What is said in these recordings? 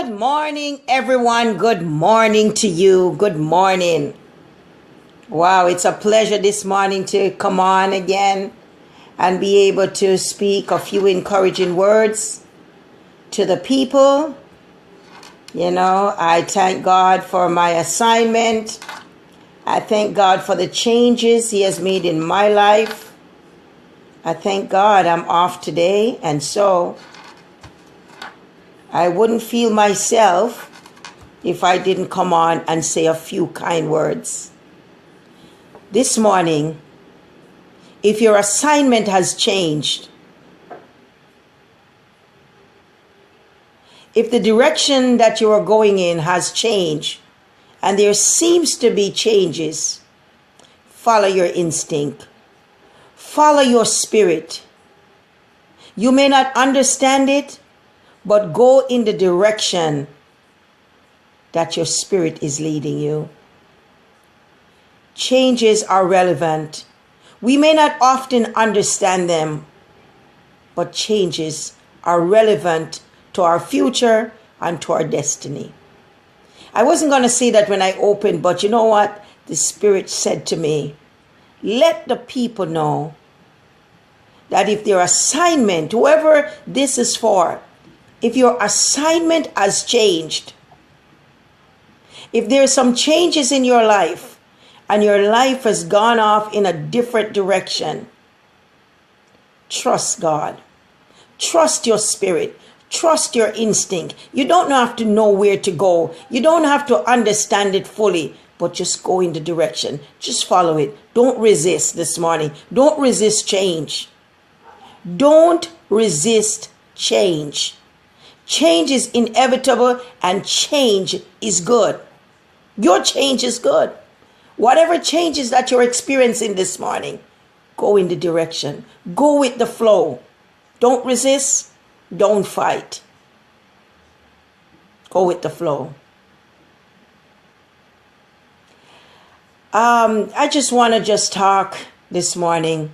Good morning, everyone. Good morning to you. Good morning. Wow, it's a pleasure this morning to come on again and be able to speak a few encouraging words to the people. I thank God for my assignment. I thank God for the changes He has made in my life. I thank God I'm off today, and so I wouldn't feel myself if I didn't come on and say a few kind words. This morning, if your assignment has changed, if the direction that you are going in has changed, and there seems to be changes, follow your instinct. Follow your spirit. You may not understand it, but go in the direction that your spirit is leading you. Changes are relevant. We may not often understand them, but changes are relevant to our future and to our destiny. I wasn't going to say that when I opened, but you know what? The Spirit said to me, let the people know that if their assignment, whoever this is for, if your assignment has changed, if there are some changes in your life and your life has gone off in a different direction, trust God. Trust your spirit. Trust your instinct. You don't have to know where to go. You don't have to understand it fully, but just go in the direction. Just follow it. Don't resist this morning. Don't resist change. Don't resist change. Change is inevitable and change is good. Your change is good. Whatever changes that you're experiencing this morning, go in the direction. Go with the flow. Don't resist. Don't fight. Go with the flow. I just want to talk this morning.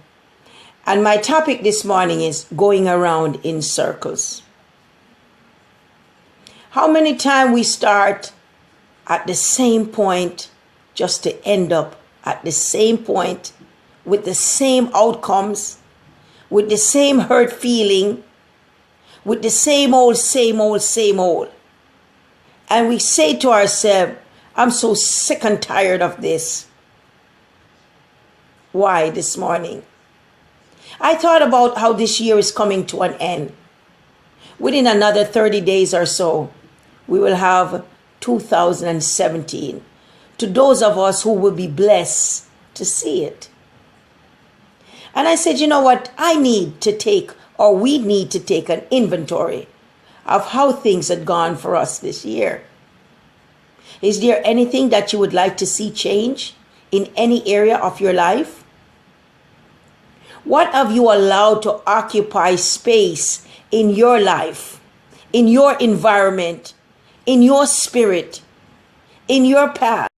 And my topic this morning is going around in circles. How many times we start at the same point just to end up at the same point with the same outcomes, with the same hurt feeling, with the same old. And we say to ourselves, I'm so sick and tired of this. Why this morning? I thought about how this year is coming to an end. Within another 30 days or so, we will have 2017. To those of us who will be blessed to see it. And I said, you know what? We need to take an inventory of how things had gone for us this year. Is there anything that you would like to see change in any area of your life? What have you allowed to occupy space in your life, in your environment, in your spirit, in your path,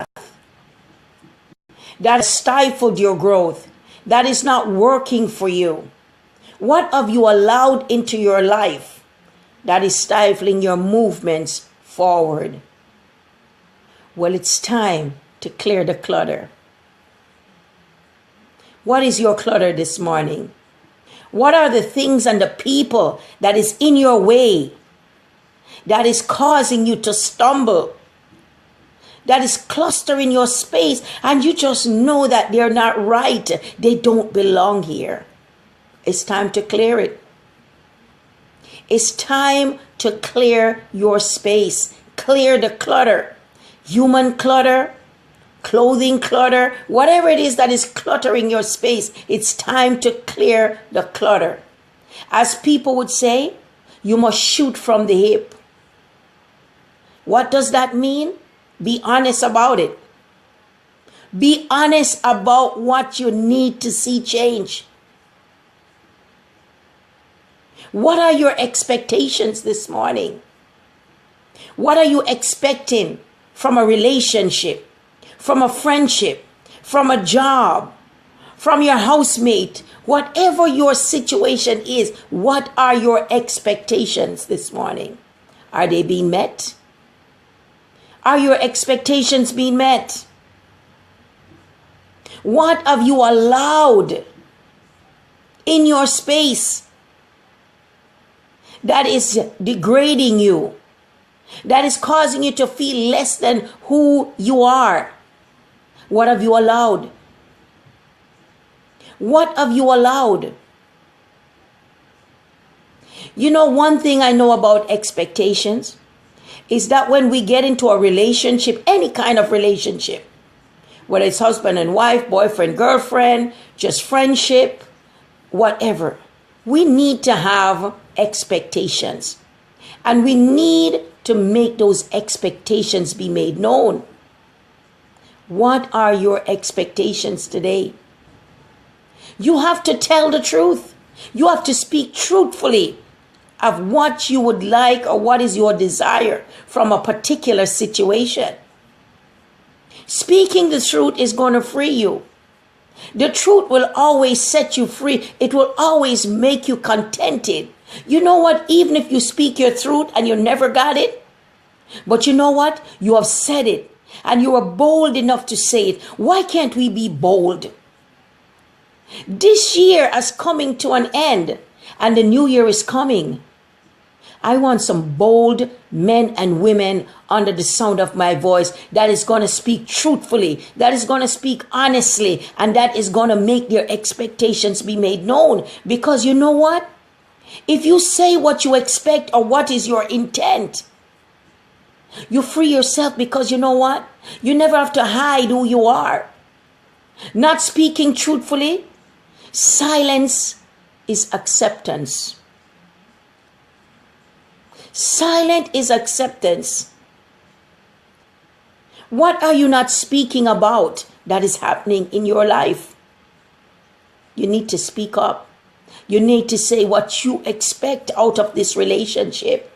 that has stifled your growth, that is not working for you? What have you allowed into your life that is stifling your movements forward? Well, it's time to clear the clutter. What is your clutter this morning? What are the things and the people that is in your way, that is causing you to stumble, that is clustering your space, and you just know that they're not right, they don't belong here? It's time to clear it. It's time to clear your space. Clear the clutter. Human clutter, clothing clutter, whatever it is that is cluttering your space, it's time to clear the clutter. As people would say, you must shoot from the hip. What does that mean? Be honest about it. Be honest about what you need to see change. What are your expectations this morning? What are you expecting from a relationship, from a friendship, from a job, from your housemate? Whatever your situation is, what are your expectations this morning? Are they being met? Are your expectations being met? What have you allowed in your space that is degrading you, that is causing you to feel less than who you are? What have you allowed? What have you allowed? You know, one thing I know about expectations is that when we get into a relationship, any kind of relationship, whether it's husband and wife, boyfriend, girlfriend, just friendship, whatever, we need to have expectations. And we need to make those expectations be made known. What are your expectations today? You have to tell the truth. You have to speak truthfully of what you would like or what is your desire from a particular situation. Speaking the truth is going to free you. The truth will always set you free. It will always make you contented. You know what? Even if you speak your truth and you never got it, but you know what? You have said it and you are bold enough to say it. Why can't we be bold? This year is coming to an end and the new year is coming. I want some bold men and women under the sound of my voice that is going to speak truthfully, that is going to speak honestly, and that is going to make their expectations be made known. Because you know what? If you say what you expect or what is your intent, you free yourself, because you know what? You never have to hide who you are. Not speaking truthfully, silence is acceptance. Silent is acceptance. What are you not speaking about that is happening in your life? You need to speak up. You need to say what you expect out of this relationship.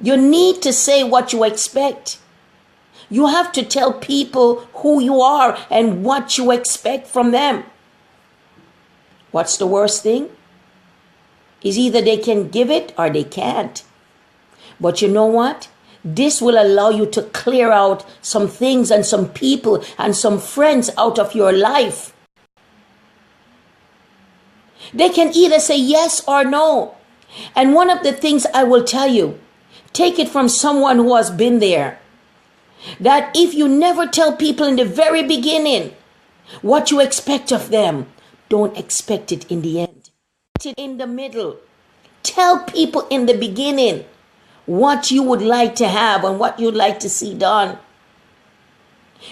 You need to say what you expect. You have to tell people who you are and what you expect from them. What's the worst thing? Is either they can give it or they can't. But you know what? This will allow you to clear out some things and some people and some friends out of your life. They can either say yes or no. And one of the things I will tell you, take it from someone who has been there, that if you never tell people in the very beginning what you expect of them, don't expect it in the end. In the middle, tell people in the beginning what you would like to have and what you'd like to see done,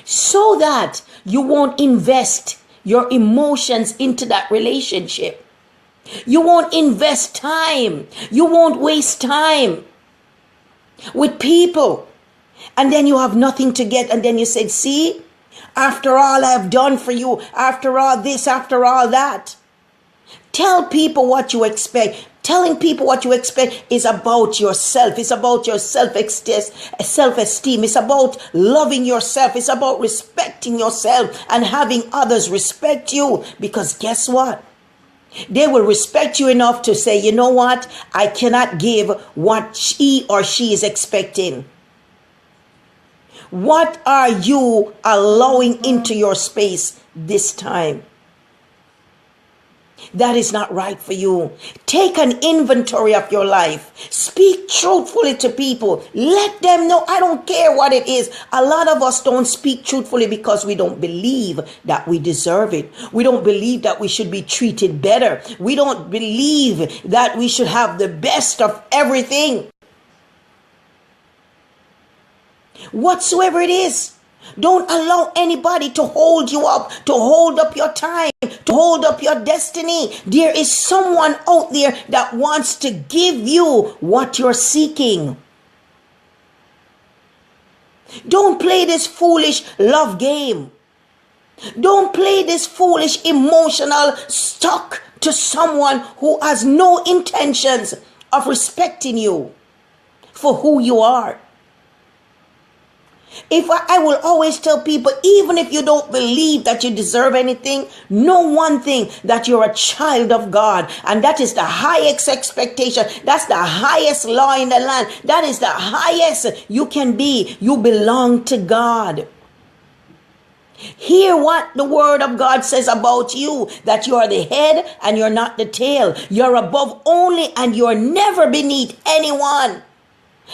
so that you won't invest your emotions into that relationship. You won't invest time. You won't waste time with people, and then you have nothing to get, and then you said, see, after all I've done for you, after all this, after all that. Tell people what you expect. Telling people what you expect is about yourself. It's about your self-esteem. It's about loving yourself. It's about respecting yourself and having others respect you. Because guess what? They will respect you enough to say, you know what? I cannot give what he or she is expecting. What are you allowing into your space this time? That is not right for you. Take an inventory of your life. Speak truthfully to people. Let them know. I don't care what it is. A lot of us don't speak truthfully because we don't believe that we deserve it. We don't believe that we should be treated better. We don't believe that we should have the best of everything. Whatsoever it is. Don't allow anybody to hold you up, to hold up your time, to hold up your destiny. There is someone out there that wants to give you what you're seeking. Don't play this foolish love game. Don't play this foolish emotional stuck to someone who has no intentions of respecting you for who you are. I will always tell people, even if you don't believe that you deserve anything, know one thing, that you're a child of God. And that is the highest expectation. That's the highest law in the land. That is the highest you can be. You belong to God. Hear what the word of God says about you, that you are the head and you're not the tail. You're above only and you're never beneath anyone.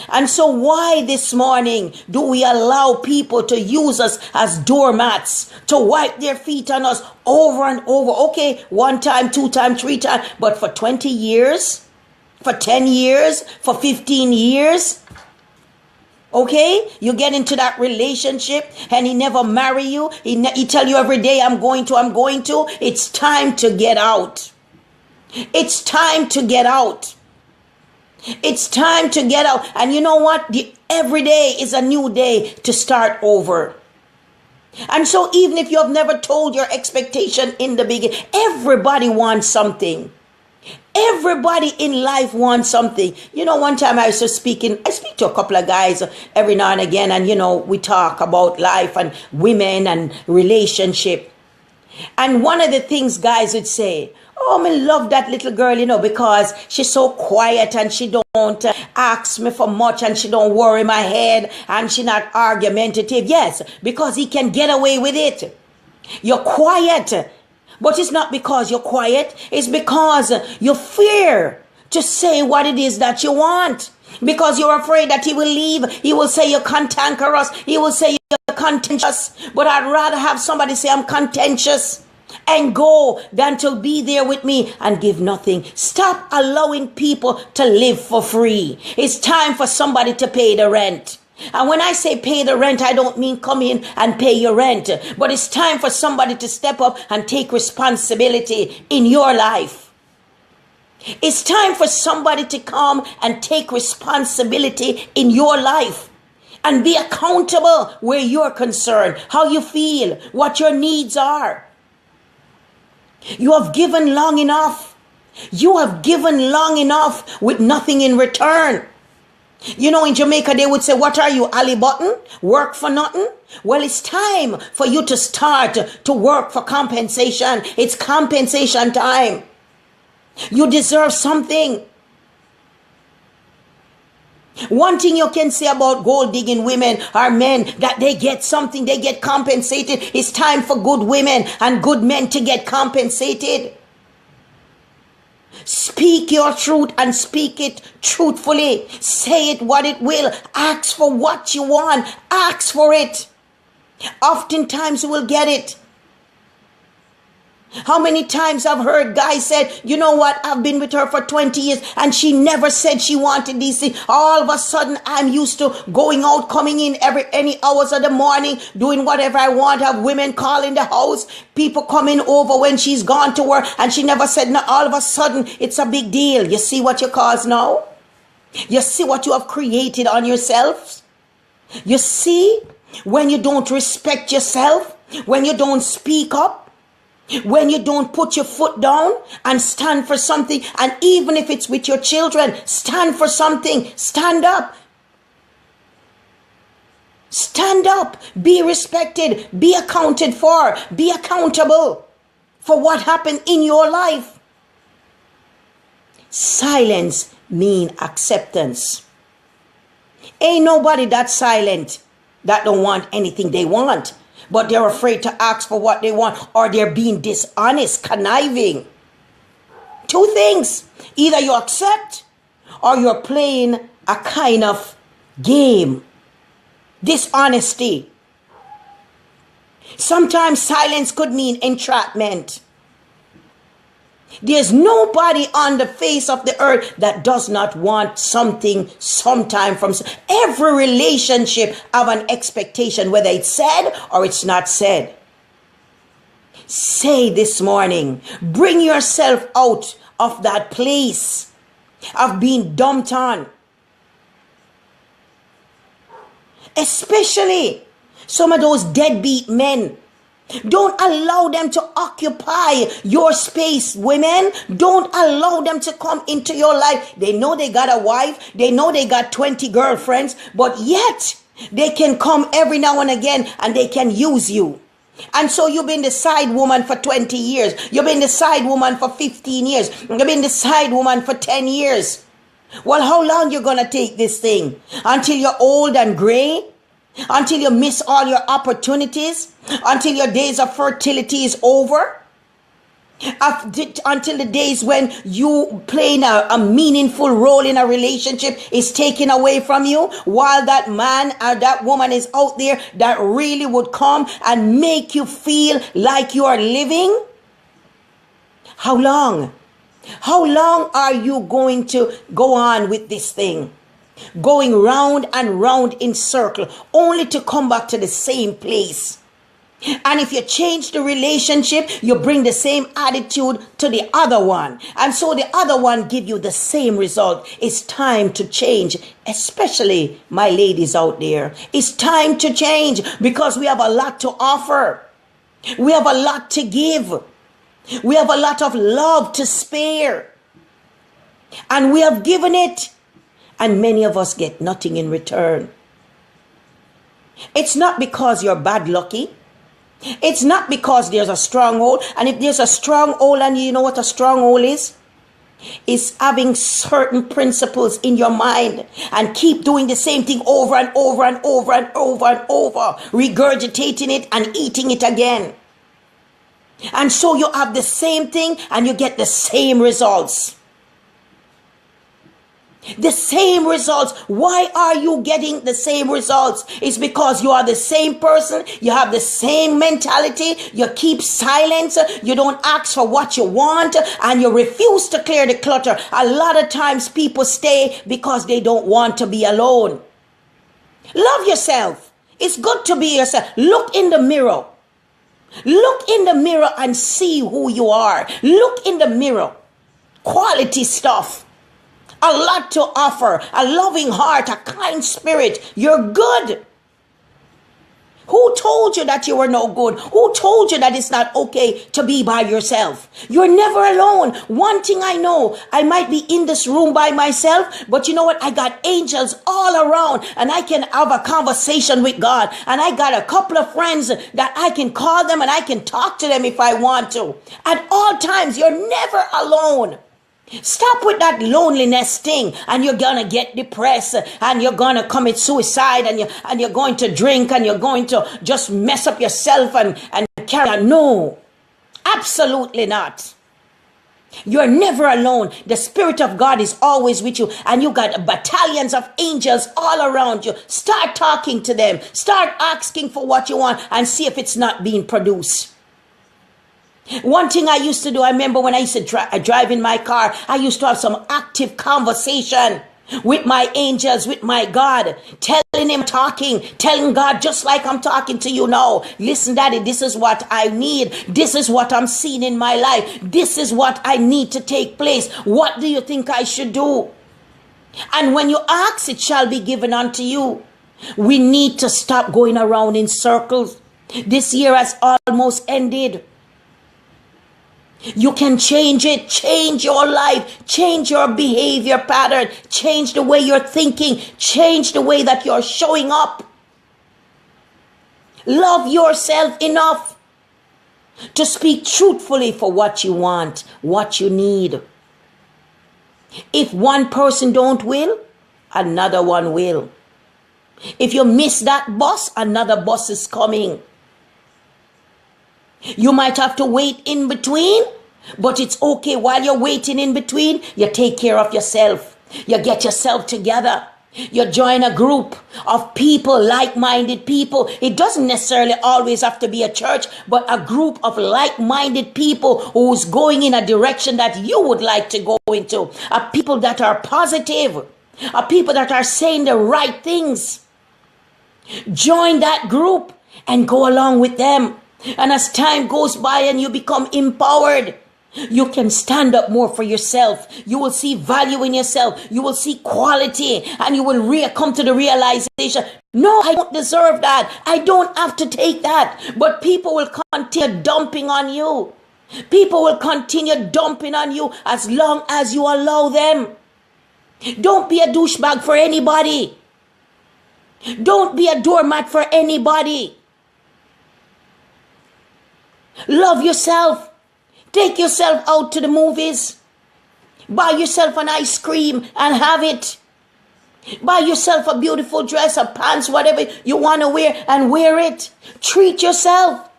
And so why this morning do we allow people to use us as doormats, to wipe their feet on us over and over? Okay, 1 time, 2 times, 3 times, but for 20 years, for 10 years, for 15 years? Okay, you get into that relationship and he never marry you. He tell you every day, I'm going to. It's time to get out. It's time to get out. It's time to get out. And you know what? Every day is a new day to start over. And so even if you have never told your expectation in the beginning, everybody wants something. Everybody in life wants something. You know, one time I speak to a couple of guys every now and again, and we talk about life and women and relationship. And one of the things guys would say, oh, I love that little girl, because she's so quiet and she don't ask me for much and she don't worry my head and she not argumentative. Yes, because he can get away with it. You're quiet. But it's not because you're quiet. It's because you fear to say what it is that you want. Because you're afraid that he will leave. He will say you're cantankerous. He will say you're contentious. But I'd rather have somebody say I'm contentious and go than to be there with me and give nothing. Stop allowing people to live for free. It's time for somebody to pay the rent. And when I say pay the rent, I don't mean come in and pay your rent. But it's time for somebody to step up and take responsibility in your life. It's time for somebody to come and take responsibility in your life. And be accountable where you're concerned, how you feel, what your needs are. You have given long enough. You have given long enough with nothing in return. In Jamaica, they would say, what are you, Ali Button? Work for nothing? Well, it's time for you to start to work for compensation. It's compensation time. You deserve something. One thing you can say about gold digging women or men, that they get something, they get compensated. It's time for good women and good men to get compensated. Speak your truth and speak it truthfully. Say it what it will. Ask for what you want. Ask for it. Oftentimes you will get it. How many times I've heard guys said, you know what, I've been with her for 20 years and she never said she wanted these things. All of a sudden, I'm used to going out, coming in any hours of the morning, doing whatever I want, have women calling the house, people coming over when she's gone to work, and she never said no. All of a sudden, it's a big deal. You see what you cause now? You see what you have created on yourself? You see when you don't respect yourself, when you don't speak up, when you don't put your foot down and stand for something, and even if it's with your children, stand for something. Stand up. Stand up. Be respected. Be accounted for. Be accountable for what happened in your life. Silence means acceptance. Ain't nobody that silent that don't want anything they want, but they're afraid to ask for what they want, or they're being dishonest, conniving. 2 things. Either you accept or you're playing a kind of game. Dishonesty. Sometimes silence could mean entrapment. There's nobody on the face of the earth that does not want something sometime from. Every relationship have an expectation, whether it's said or it's not said. Say this morning, bring yourself out of that place of being dumped on. Especially some of those deadbeat men. Don't allow them to occupy your space, women. Don't allow them to come into your life. They know they got a wife. They know they got 20 girlfriends. But yet, They can come every now and again and they can use you. And so you've been the side woman for 20 years. You've been the side woman for 15 years. You've been the side woman for 10 years. Well, how long you going to take this thing? Until you're old and gray? Until you miss all your opportunities? Until your days of fertility is over? Until the days when you playing a meaningful role in a relationship is taken away from you, while that man or that woman is out there that really would come and make you feel like you are living? How long? How long are you going to go on with this thing? Going round and round in circle, only to come back to the same place. And if you change the relationship, you bring the same attitude to the other one. And so the other one give you the same result. It's time to change, especially my ladies out there. It's time to change because we have a lot to offer. We have a lot to give. We have a lot of love to spare. And we have given it. And many of us get nothing in return. It's not because you're bad lucky. It's not because there's a stronghold. And if there's a stronghold, and you know what a stronghold is? It's having certain principles in your mind and keep doing the same thing over and over and over and over and over, regurgitating it and eating it again. And so you have the same thing and you get the same results. The same results. Why are you getting the same results? It's because you are the same person. You have the same mentality. You keep silence. You don't ask for what you want. And you refuse to clear the clutter. A lot of times people stay because they don't want to be alone. Love yourself. It's good to be yourself. Look in the mirror. Look in the mirror and see who you are. Look in the mirror. Quality stuff. A lot to offer, a loving heart, a kind spirit. You're good. Who told you that you were no good? Who told you that it's not okay to be by yourself? You're never alone. One thing I know, I might be in this room by myself, but you know what? I got angels all around and I can have a conversation with God. And I got a couple of friends that I can call them and I can talk to them if I want to. At all times, you're never alone. Stop with that loneliness thing and you're gonna get depressed and you're gonna commit suicide and you're going to drink and you're going to just mess up yourself and carry on. No, absolutely not. You're never alone. The Spirit of God is always with you and you got battalions of angels all around you. Start talking to them. Start asking for what you want and see if it's not being produced. One thing I used to do, I remember when I used to drive in my car, I used to have some active conversation with my angels, with my God, telling him, telling God just like I'm talking to you now. Listen, Daddy, this is what I need. This is what I'm seeing in my life. This is what I need to take place. What do you think I should do? And when you ask, it shall be given unto you. We need to stop going around in circles. This year has almost ended. You can change it, change your life, change your behavior pattern, change the way you're thinking, change the way that you're showing up. Love yourself enough to speak truthfully for what you want, what you need. If one person don't will, another one will. If you miss that bus, another bus is coming. You might have to wait in between, but it's okay. While you're waiting in between, you take care of yourself. You get yourself together. You join a group of people, like-minded people. It doesn't necessarily always have to be a church, but a group of like-minded people who's going in a direction that you would like to go into. A people that are positive. A people that are saying the right things. Join that group and go along with them. And as time goes by and you become empowered, you can stand up more for yourself. You will see value in yourself. You will see quality and you will come to the realization, no, I don't deserve that. I don't have to take that. But people will continue dumping on you. People will continue dumping on you as long as you allow them. Don't be a douchebag for anybody. Don't be a doormat for anybody. Love yourself. Take yourself out to the movies. Buy yourself an ice cream and have it. Buy yourself a beautiful dress or pants, whatever you want to wear, and wear it. Treat yourself.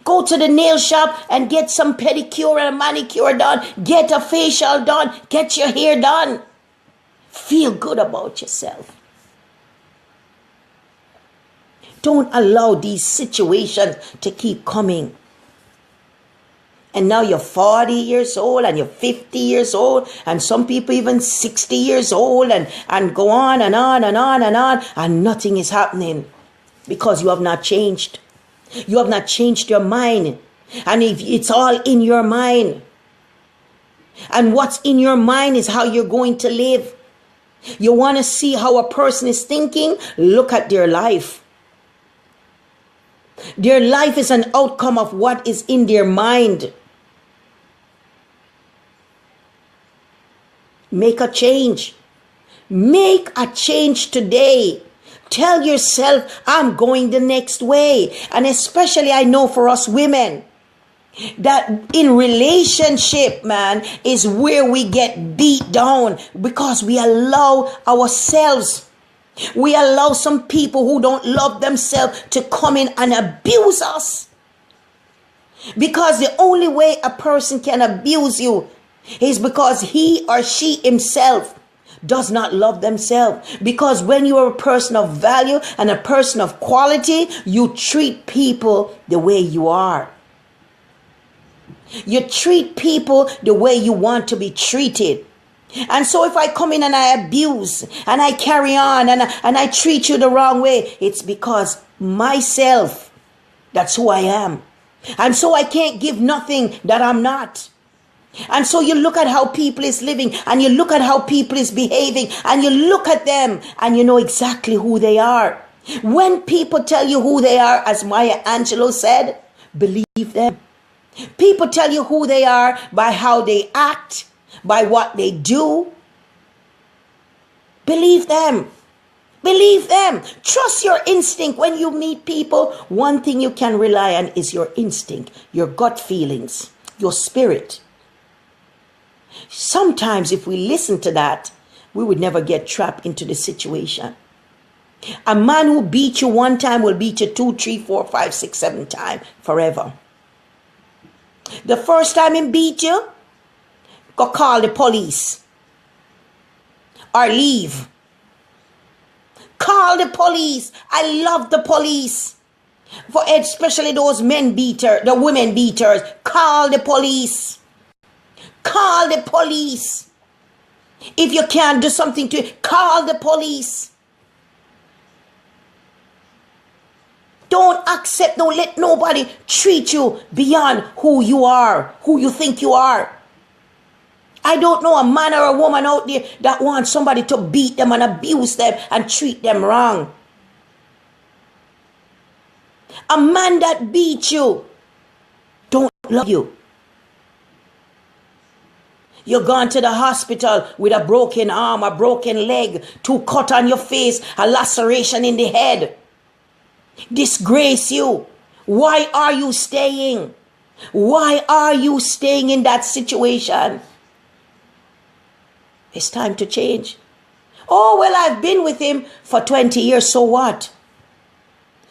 Go to the nail shop and get some pedicure and a manicure done. Get a facial done. Get your hair done. Feel good about yourself. Don't allow these situations to keep coming. And now you're 40 years old and you're 50 years old and some people even 60 years old and go on and on and on and on and nothing is happening because you have not changed. You have not changed your mind. And if it's all in your mind. And what's in your mind is how you're going to live. You want to see how a person is thinking? Look at their life. Their life is an outcome of what is in their mind. Make a change. Make a change today. Tell yourself, I'm going the next way. And especially I know for us women, that in relationship, man, is where we get beat down because we allow ourselves. We allow some people who don't love themselves to come in and abuse us. Because the only way a person can abuse you is because he or she himself does not love themselves. Because when you are a person of value and a person of quality, you treat people the way you are. You treat people the way you want to be treated. And so if I come in and I abuse and I carry on and I treat you the wrong way, it's because myself, that's who I am. And so I can't give nothing that I'm not. And so you look at how people is living and you look at how people is behaving and you look at them and you know exactly who they are. When people tell you who they are, as Maya Angelou said, believe them. People tell you who they are by how they act, by what they do. Believe them. Believe them. Trust your instinct. When you meet people, one thing you can rely on is your instinct, your gut feelings, your spirit. Sometimes if we listen to that, we would never get trapped into the situation. A man who beat you one time will beat you 2, 3, 4, 5, 6, 7 times forever. The first time he beat you, go call the police. Or leave. Call the police. I love the police. For especially those men beaters, the women beaters. Call the police. Call the police. If you can't do something to it, call the police. Don't accept, don't let nobody treat you beyond who you are, who you think you are. I don't know a man or a woman out there that wants somebody to beat them and abuse them and treat them wrong. A man that beats you don't love you. You're gone to the hospital with a broken arm, a broken leg, 2 cuts on your face, a laceration in the head. Disgrace you. Why are you staying? Why are you staying in that situation? It's time to change. Oh, well, I've been with him for 20 years, so what?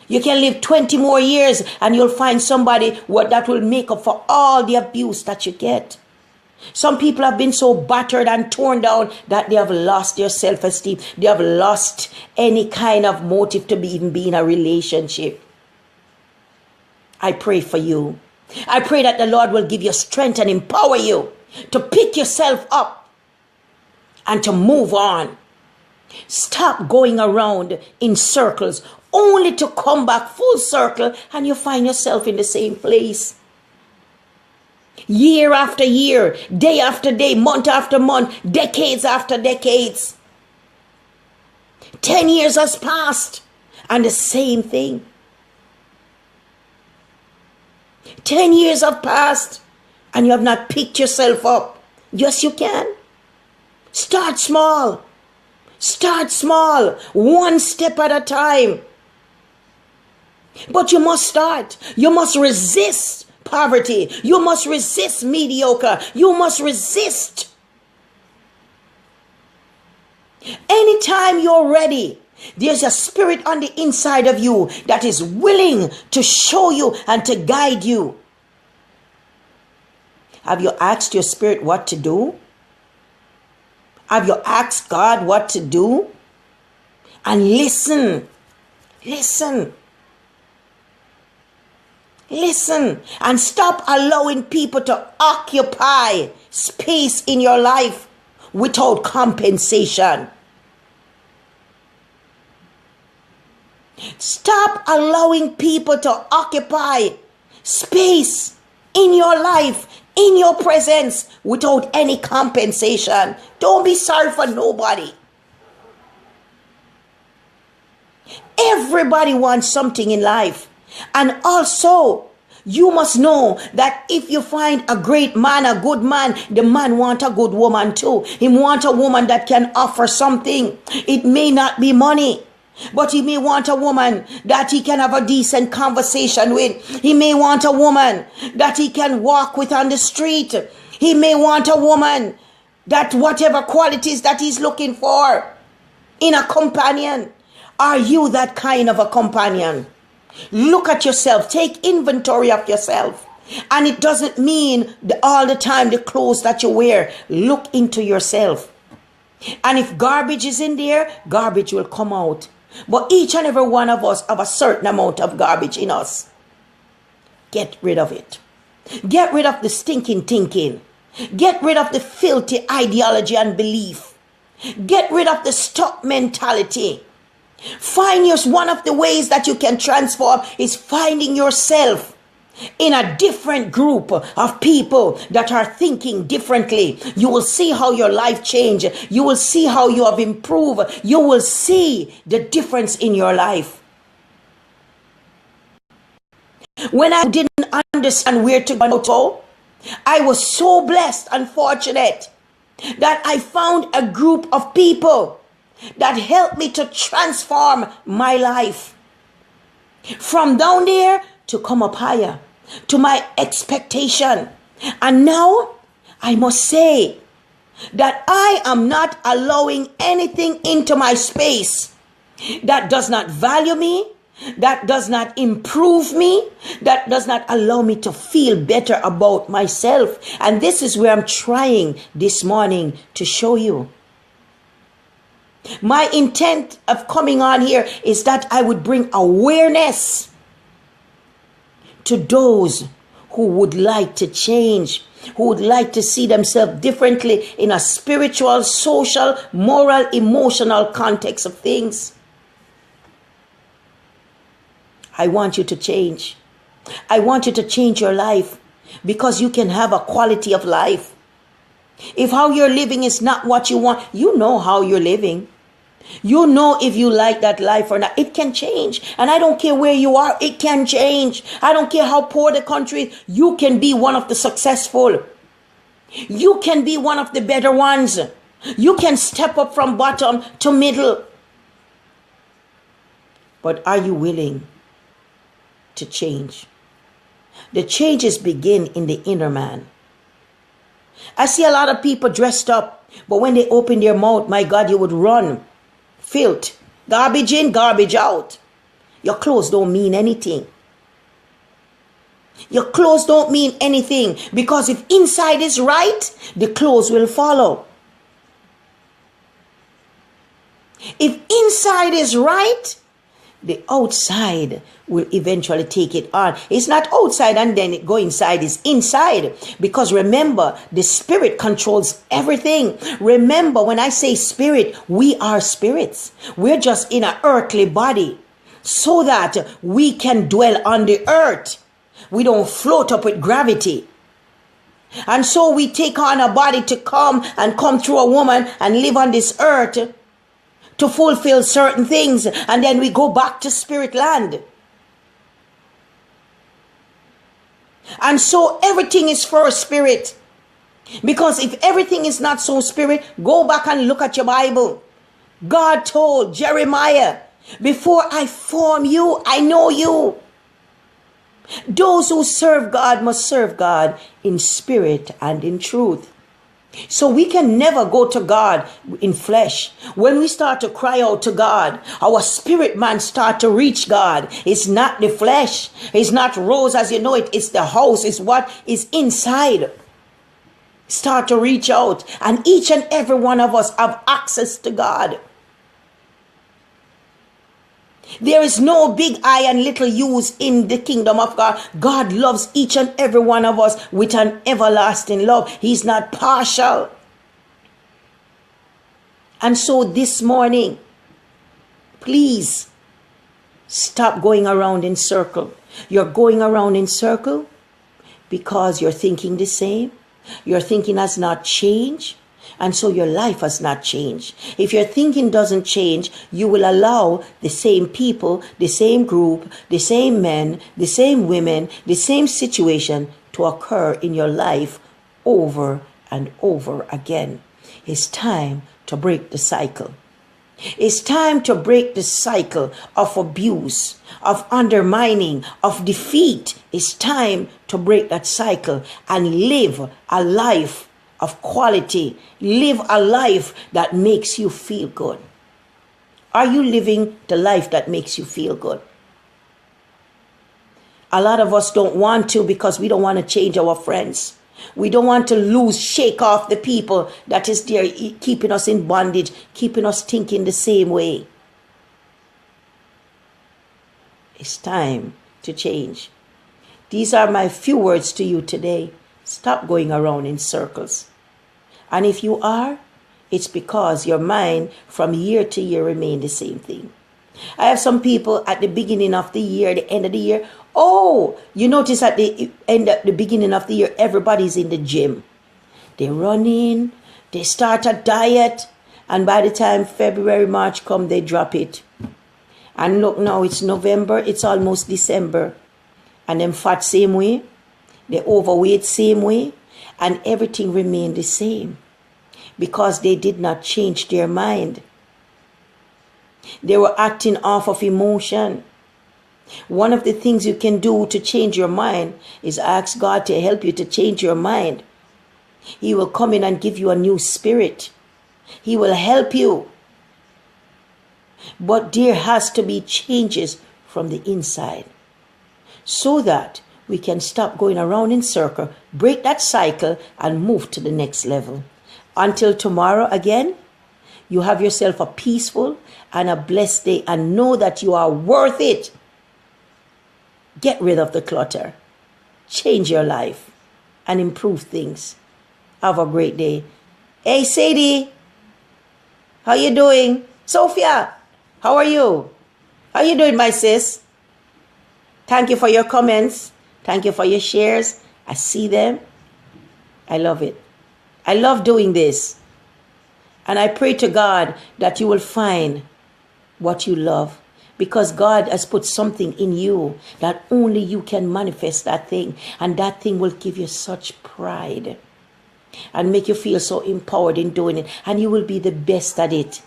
You can live 20 more years and you'll find somebody that will make up for all the abuse that you get. Some people have been so battered and torn down that they have lost their self-esteem. They have lost any kind of motive to even be in a relationship. I pray for you. I pray that the Lord will give you strength and empower you to pick yourself up and to move on. Stop going around in circles only to come back full circle and you find yourself in the same place. Year after year, day after day, month after month, decades after decades. 10 years has passed and the same thing. 10 years have passed and you have not picked yourself up. Yes, you can. Start small. Start small, one step at a time. But you must start. You must resist poverty. You must resist mediocre. You must resist. Anytime you're ready, there's a spirit on the inside of you that is willing to show you and to guide you. Have you asked your spirit what to do? Have you asked God what to do? And listen. Listen. Listen. And stop allowing people to occupy space in your life without compensation. Stop allowing people to occupy space in your life, in your presence, without any compensation. Don't be sorry for nobody. Everybody wants something in life. And also, you must know that if you find a great man, a good man, the man want a good woman too. He want a woman that can offer something. It may not be money, but he may want a woman that he can have a decent conversation with. He may want a woman that he can walk with on the street. He may want a woman that whatever qualities that he's looking for in a companion. Are you that kind of a companion? Look at yourself. Take inventory of yourself. And it doesn't mean all the time the clothes that you wear. Look into yourself. And if garbage is in there, garbage will come out. But each and every one of us have a certain amount of garbage in us. Get rid of it. Get rid of the stinking thinking. Get rid of the filthy ideology and belief. Get rid of the stuck mentality. One of the ways that you can transform is finding yourself in a different group of people that are thinking differently. You will see how your life change. You will see how you have improved. You will see the difference in your life. When I didn't understand where to go, I was so blessed and fortunate that I found a group of people that helped me to transform my life from down there to come up higher to my expectation. And now I must say that I am not allowing anything into my space that does not value me, that does not improve me, that does not allow me to feel better about myself. And this is where I'm trying this morning to show you. My intent of coming on here is that I would bring awareness to those who would like to change, who would like to see themselves differently in a spiritual, social, moral, emotional context of things. I want you to change. I want you to change your life because you can have a quality of life. If how you're living is not what you want, you know how you're living. You know if you like that life or not. It can change. And I don't care where you are. It can change. I don't care how poor the country is. You can be one of the successful. You can be one of the better ones. You can step up from bottom to middle. But are you willing to change? The changes begin in the inner man. I see a lot of people dressed up, but when they open their mouth, my God, you would run. Filth. Garbage in, garbage out. Your clothes don't mean anything. Your clothes don't mean anything, because if inside is right, the clothes will follow. If inside is right, the outside will eventually take it on. It's not outside and then it go inside. It's inside. Because remember, the spirit controls everything. Remember, when I say spirit, we are spirits. We're just in an earthly body so that we can dwell on the earth. We don't float up with gravity. And so we take on a body to come through a woman and live on this earth to fulfill certain things, and then we go back to spirit land. And so everything is for a spirit. Because if everything is not so spirit, go back and look at your Bible. God told Jeremiah, before I form you, I know you. Those who serve God must serve God in spirit and in truth. So we can never go to God in flesh. When we start to cry out to God, our spirit man start to reach God. It's not the flesh. It's not rose as you know it. It's the house. It's what is inside. Start to reach out. And each and every one of us have access to God. There is no big I and little U's in the kingdom of God. God loves each and every one of us with an everlasting love. He's not partial. And so this morning, please stop going around in circle. You're going around in circle because you're thinking the same. Your thinking has not changed. And so your life has not changed. If your thinking doesn't change, you will allow the same people, the same group, the same men, the same women, the same situation to occur in your life over and over again. It's time to break the cycle. It's time to break the cycle of abuse, of undermining, of defeat. It's time to break that cycle and live a life of quality. Live a life that makes you feel good. Are you living the life that makes you feel good? A lot of us don't want to because we don't want to change our friends. We don't want to shake off the people that is there keeping us in bondage, keeping us thinking the same way. It's time to change. These are my few words to you today. Stop going around in circles. And if you are, it's because your mind from year to year remain the same thing. I have some people at the beginning of the year, the end of the year. Oh, you notice at the end of the beginning of the year, everybody's in the gym. They run in, they start a diet, and by the time February, March come, they drop it. And look now, it's November, it's almost December. And them fat same way, they overweight same way, and everything remained the same because they did not change their mind. They were acting off of emotion. One of the things you can do to change your mind is ask God to help you to change your mind. He will come in and give you a new spirit. He will help you. But there has to be changes from the inside so that we can stop going around in circle, break that cycle, and move to the next level. Until tomorrow again, you have yourself a peaceful and a blessed day, and know that you are worth it. Get rid of the clutter. Change your life and improve things. Have a great day. Hey, Sadie. How you doing? Sophia, how are you? How you doing, my sis? Thank you for your comments. Thank you for your shares. I see them. I love it. I love doing this. And I pray to God that you will find what you love, because God has put something in you that only you can manifest that thing. And that thing will give you such pride and make you feel so empowered in doing it. And you will be the best at it.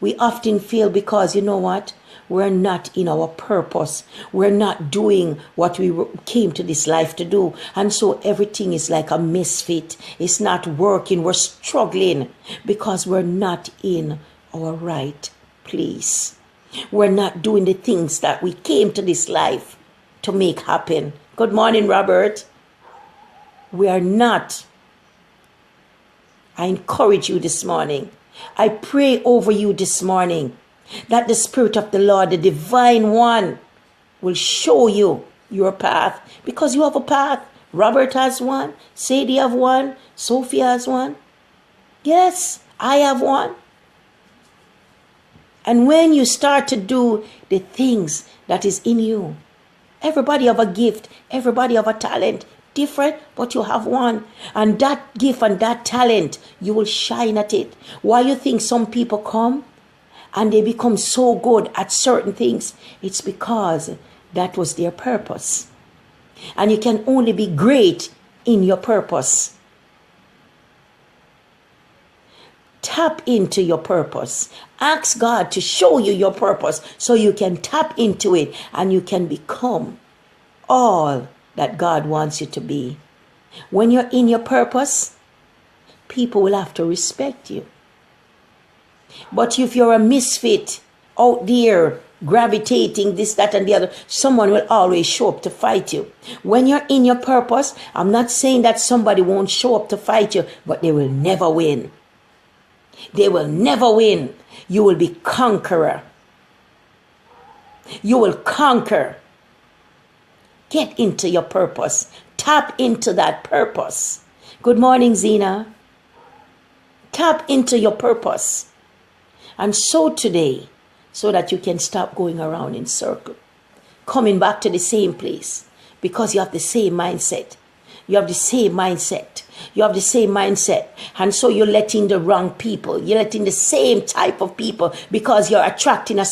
We often feel because, you know what? We're not in our purpose. We're not doing what we came to this life to do. And so everything is like a misfit. It's not working. We're struggling because we're not in our right place. We're not doing the things that we came to this life to make happen. Good morning, Robert. We are not. I encourage you this morning. I pray over you this morning that the Spirit of the Lord, the Divine One, will show you your path, because you have a path. Robert has one. Sadie have one. Sophia has one. Yes, I have one. And when you start to do the things that is in you, everybody have a gift. Everybody have a talent. Different, but you have one. And that gift and that talent, you will shine at it. Why you think some people come and they become so good at certain things? It's because that was their purpose. And you can only be great in your purpose. Tap into your purpose. Ask God to show you your purpose so you can tap into it and you can become all that God wants you to be. When you're in your purpose, people will have to respect you. But if you're a misfit out there, gravitating this, that, and the other, someone will always show up to fight you. When you're in your purpose, I'm not saying that somebody won't show up to fight you, but they will never win. They will never win. You will be conqueror. You will conquer. Get into your purpose. Tap into that purpose. Good morning, Zena. Tap into your purpose. And so today, so that you can stop going around in circle, coming back to the same place, because you have the same mindset. You have the same mindset. You have the same mindset. And so you're letting the wrong people, you're letting the same type of people, because you're attracting a